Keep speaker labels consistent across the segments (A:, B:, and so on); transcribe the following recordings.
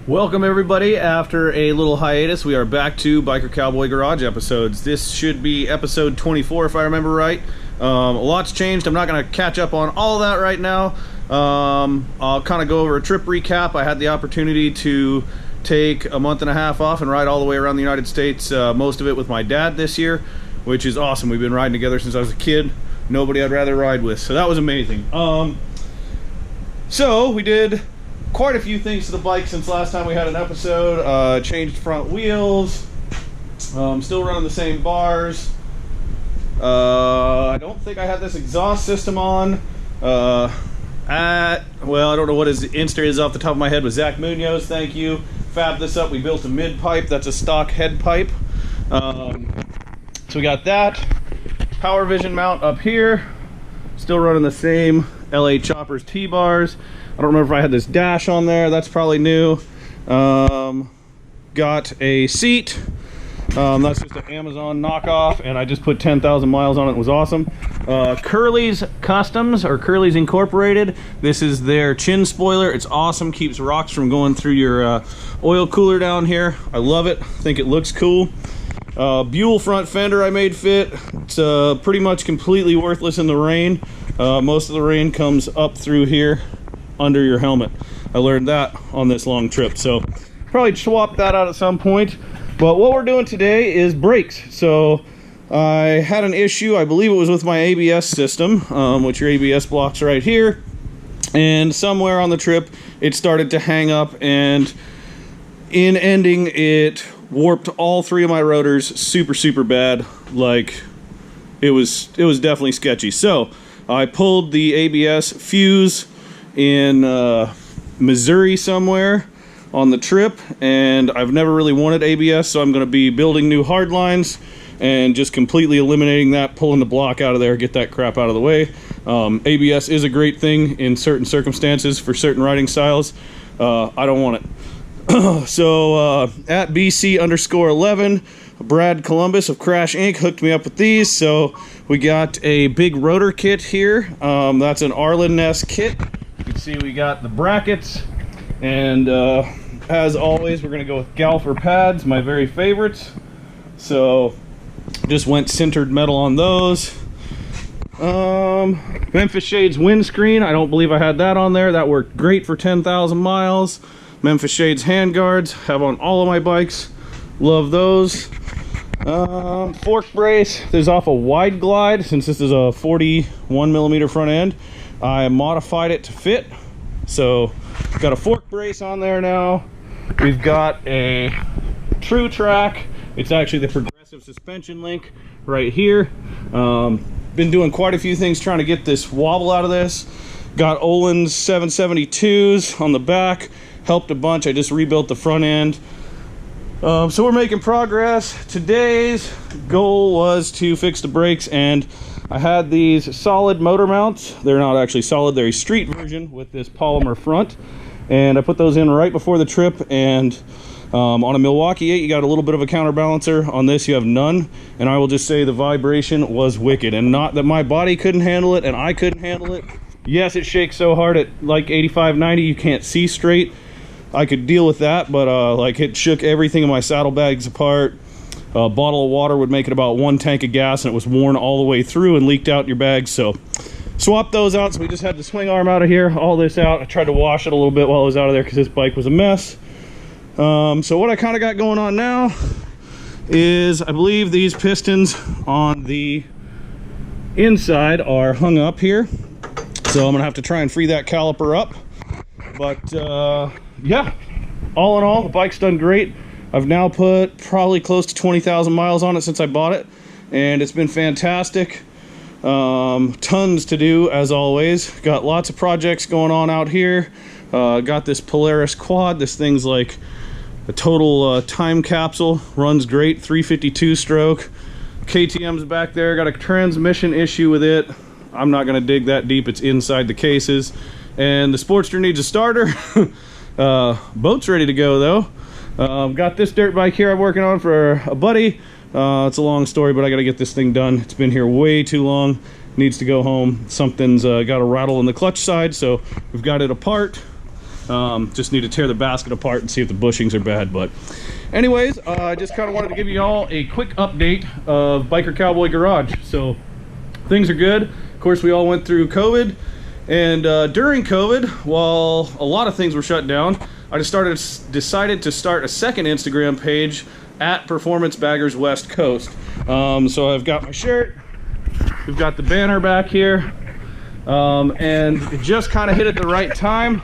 A: Welcome everybody. After a little hiatus, we are back to BikerCowboy Garage episodes. This should be episode 24 if I remember right. A lot's changed. I'm not going to catch up on all that right now. I'll kind of go over a trip recap. I had the opportunity to take a month and a half off and ride all the way around the United States, most of it with my dad this year, which is awesome. We've been riding together since I was a kid. Nobody I'd rather ride with, so that was amazing. So we did quite a few things to the bike since last time we had an episode. Changed front wheels, still running the same bars. I don't think I had this exhaust system on. Well, I don't know what his Insta is off the top of my head, but Zach Munoz, thank you. Fabbed this up. We built a mid pipe. That's a stock head pipe. So we got that. Power Vision mount up here. Still running the same LA Choppers T-bars. I don't remember if I had this dash on there. That's probably new. Got a seat. That's just an Amazon knockoff, and I just put 10,000 miles on it. It was awesome. Curly's Customs, or Curly's Incorporated. This is their chin spoiler. It's awesome. Keeps rocks from going through your oil cooler down here. I love it. I think it looks cool. Buell front fender I made fit. It's pretty much completely worthless in the rain. Most of the rain comes up through here under your helmet. I learned that on this long trip, so probably swap that out at some point. But what we're doing today is brakes. So I had an issue, I believe it was with my ABS system, which your ABS block's right here, and somewhere on the trip it started to hang up, and in ending it warped all three of my rotors super bad. Like it was definitely sketchy. So I pulled the ABS fuse in Missouri somewhere on the trip, and I've never really wanted ABS, so I'm going to be building new hard lines and just completely eliminating that, pulling the block out of there, get that crap out of the way. ABS is a great thing in certain circumstances for certain riding styles. I don't want it. So at BC_11, Brad Columbus of Crash Inc. hooked me up with these. So we got a big rotor kit here. That's an Arlen Ness kit. You can see we got the brackets, and as always we're going to go with Galfer pads, my very favorites. So just went sintered metal on those. Memphis Shades windscreen, I don't believe I had that on there. That worked great for 10,000 miles. Memphis Shades handguards, have on all of my bikes. Love those. Fork brace, there's off a Wide Glide. Since this is a 41mm front end, I modified it to fit. So got a fork brace on there now. We've got a True Track. It's actually the progressive suspension link right here. Been doing quite a few things trying to get this wobble out of this. Got Olin's 772s on the back. Helped a bunch. I just rebuilt the front end. So we're making progress. Today's goal was to fix the brakes, and I had these solid motor mounts. They're not actually solid, they're a street version with this polymer front, and I put those in right before the trip. And on a Milwaukee 8 you got a little bit of a counterbalancer. On this you have none, and I will just say the vibration was wicked. And not that my body couldn't handle it and I couldn't handle it. Yes, it shakes so hard at like 85, 90 you can't see straight. I could deal with that, but like it shook everything in my saddlebags apart. A bottle of water would make it about 1 tank of gas, and it was worn all the way through and leaked out in your bags. So swap those out. So we just had the swing arm out of here, all this out. I tried to wash it a little bit while I was out of there because this bike was a mess. So what I kind of got going on now is I believe these pistons on the inside are hung up here. So I'm gonna have to try and free that caliper up. But yeah, all in all, the bike's done great. I've now put probably close to 20,000 miles on it since I bought it, and it's been fantastic. Tons to do, as always. Got lots of projects going on out here. Got this Polaris quad. This thing's like a total time capsule. Runs great, 352 stroke. KTM's back there. Got a transmission issue with it. I'm not going to dig that deep. It's inside the cases. And the Sportster needs a starter. Boat's ready to go though. Got this dirt bike here I'm working on for a buddy. It's a long story, but I got to get this thing done. It's been here way too long. Needs to go home. Something's got a rattle in the clutch side, so we've got it apart. Just need to tear the basket apart and see if the bushings are bad. But anyways, I just kind of wanted to give you all a quick update of Biker Cowboy Garage. So things are good. Of course, we all went through COVID, and during COVID, while a lot of things were shut down, I decided to start a second Instagram page at Performance Baggers West Coast. So I've got my shirt, we've got the banner back here, and it just kind of hit at the right time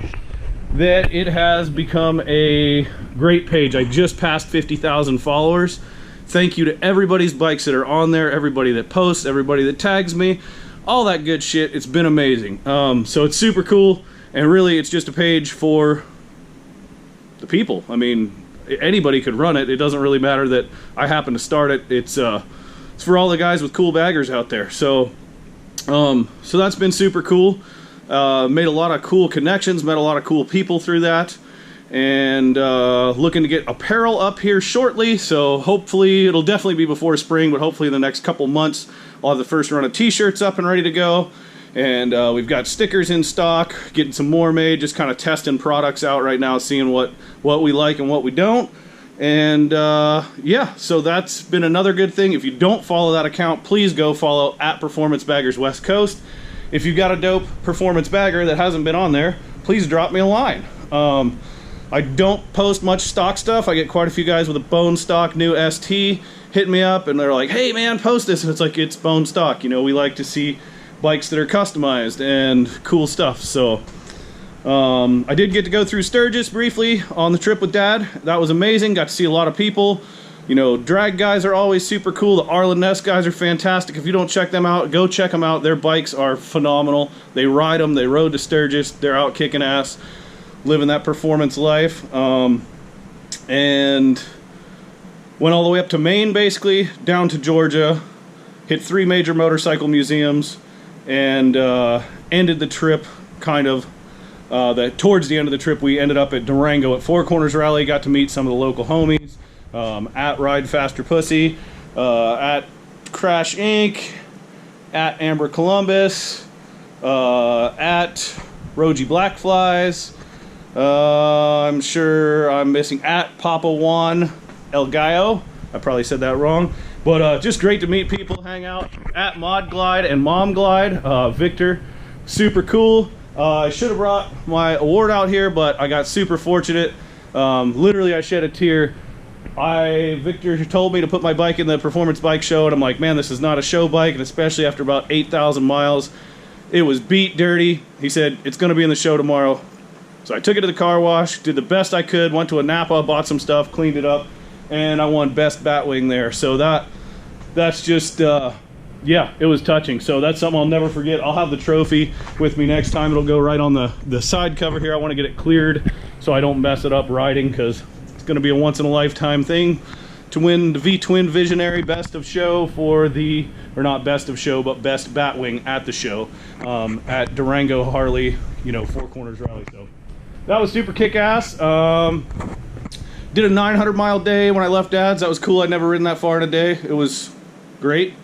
A: that it has become a great page. I just passed 50,000 followers. Thank you to everybody's bikes that are on there, everybody that posts, everybody that tags me, all that good shit. It's been amazing. So it's super cool, and really it's just a page for the people. I mean, anybody could run it. It doesn't really matter that I happen to start it. It's for all the guys with cool baggers out there. So so that's been super cool. Made a lot of cool connections, met a lot of cool people through that, and looking to get apparel up here shortly. So hopefully, it'll definitely be before spring, but hopefully in the next couple months I'll have the first run of t-shirts up and ready to go. And we've got stickers in stock, getting some more made, just kind of testing products out right now, seeing what we like and what we don't. And yeah, so that's been another good thing. If you don't follow that account, please go follow at Performance Baggers West Coast. If you've got a dope performance bagger that hasn't been on there, please drop me a line. I don't post much stock stuff. I get quite a few guys with a bone stock new ST hitting me up, and they're like, hey man, post this. And it's like, it's bone stock. You know, we like to see bikes that are customized and cool stuff. So I did get to go through Sturgis briefly on the trip with Dad. That was amazing. Got to see a lot of people. You know, drag guys are always super cool. The Arlen Ness guys are fantastic. If you don't check them out, go check them out. Their bikes are phenomenal. They ride them. They rode to Sturgis. They're out kicking ass, living that performance life. And went all the way up to Maine, basically, down to Georgia, hit 3 major motorcycle museums, and ended the trip kind of, towards the end of the trip, we ended up at Durango at Four Corners Rally, got to meet some of the local homies, at Ride Faster Pussy, at Crash Inc., at Amber Columbus, at Roji Blackflies, I'm sure I'm missing, at Papa Juan El Gallo. I probably said that wrong. But just great to meet people, hang out at Mod Glide and Mom Glide. Victor, super cool. I should have brought my award out here, but I got super fortunate. Literally, I shed a tear. Victor told me to put my bike in the performance bike show, and I'm like, man, this is not a show bike, and especially after about 8,000 miles, it was beat dirty. He said, it's going to be in the show tomorrow. So I took it to the car wash, did the best I could, went to a Napa, bought some stuff, cleaned it up, and I won Best Batwing there. So that's just, yeah, it was touching. So that's something I'll never forget. I'll have the trophy with me next time. It'll go right on the side cover here. I want to get it cleared so I don't mess it up riding, because it's going to be a once-in-a-lifetime thing to win the V-Twin Visionary Best of Show for the, or not Best of Show, but Best Batwing at the show at Durango Harley, you know, Four Corners Rally. So that was super kick-ass. Did a 900-mile day when I left Dad's. That was cool. I'd never ridden that far in a day. It was great.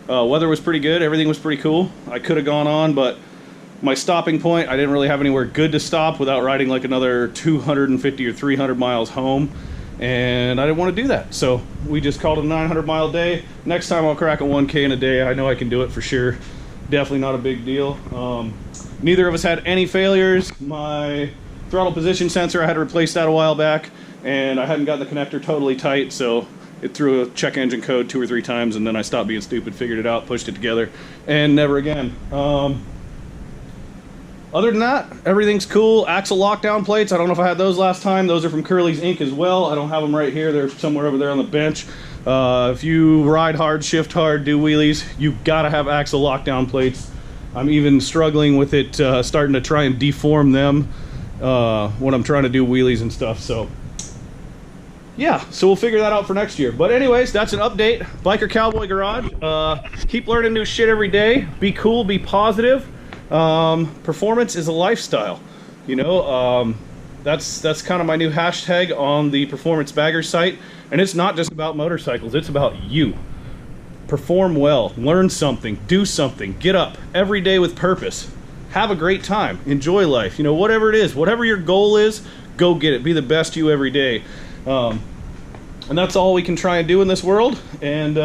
A: Weather was pretty good. Everything was pretty cool. I could have gone on, but my stopping point, I didn't really have anywhere good to stop without riding like another 250 or 300 miles home, and I didn't want to do that. So we just called it a 900-mile day. Next time I'll crack a 1K in a day. I know I can do it for sure. Definitely not a big deal. Neither of us had any failures. My throttle position sensor, I had to replace that a while back, and I hadn't gotten the connector totally tight, so it threw a check engine code 2 or 3 times, and then I stopped being stupid, figured it out, pushed it together, and never again. Other than that, everything's cool. Axle lockdown plates, I don't know if I had those last time. Those are from Curly's Inc. as well. I don't have them right here. They're somewhere over there on the bench. If you ride hard, shift hard, do wheelies, you gotta have axle lockdown plates. I'm even struggling with it, starting to try and deform them when I'm trying to do wheelies and stuff. So yeah, so we'll figure that out for next year. But anyways, that's an update. Biker Cowboy Garage. Keep learning new shit every day. Be cool, be positive. Performance is a lifestyle. You know, that's kind of my new hashtag on the Performance Bagger site. And it's not just about motorcycles, it's about you. Perform well, learn something, do something, get up every day with purpose. have a great time, enjoy life, you know, whatever it is, whatever your goal is, go get it, be the best you every day. And that's all we can try and do in this world. And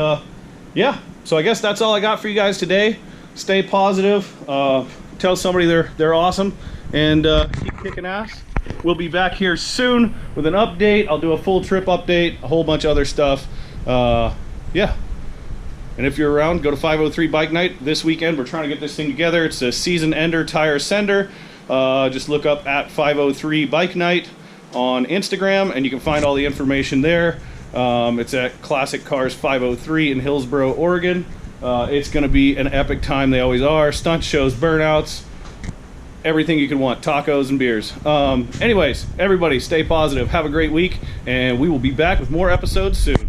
A: yeah, so I guess that's all I got for you guys today. Stay positive, tell somebody they're awesome, and keep kicking ass. We'll be back here soon with an update. I'll do a full trip update, a whole bunch of other stuff. Yeah. And if you're around, go to 503 Bike Night this weekend. We're trying to get this thing together. It's a season ender tire sender. Just look up at 503 Bike Night on Instagram, and you can find all the information there. It's at Classic Cars 503 in Hillsboro, Oregon. It's going to be an epic time. They always are. Stunt shows, burnouts, everything you can want, tacos and beers. Anyways, everybody stay positive. Have a great week, and we will be back with more episodes soon.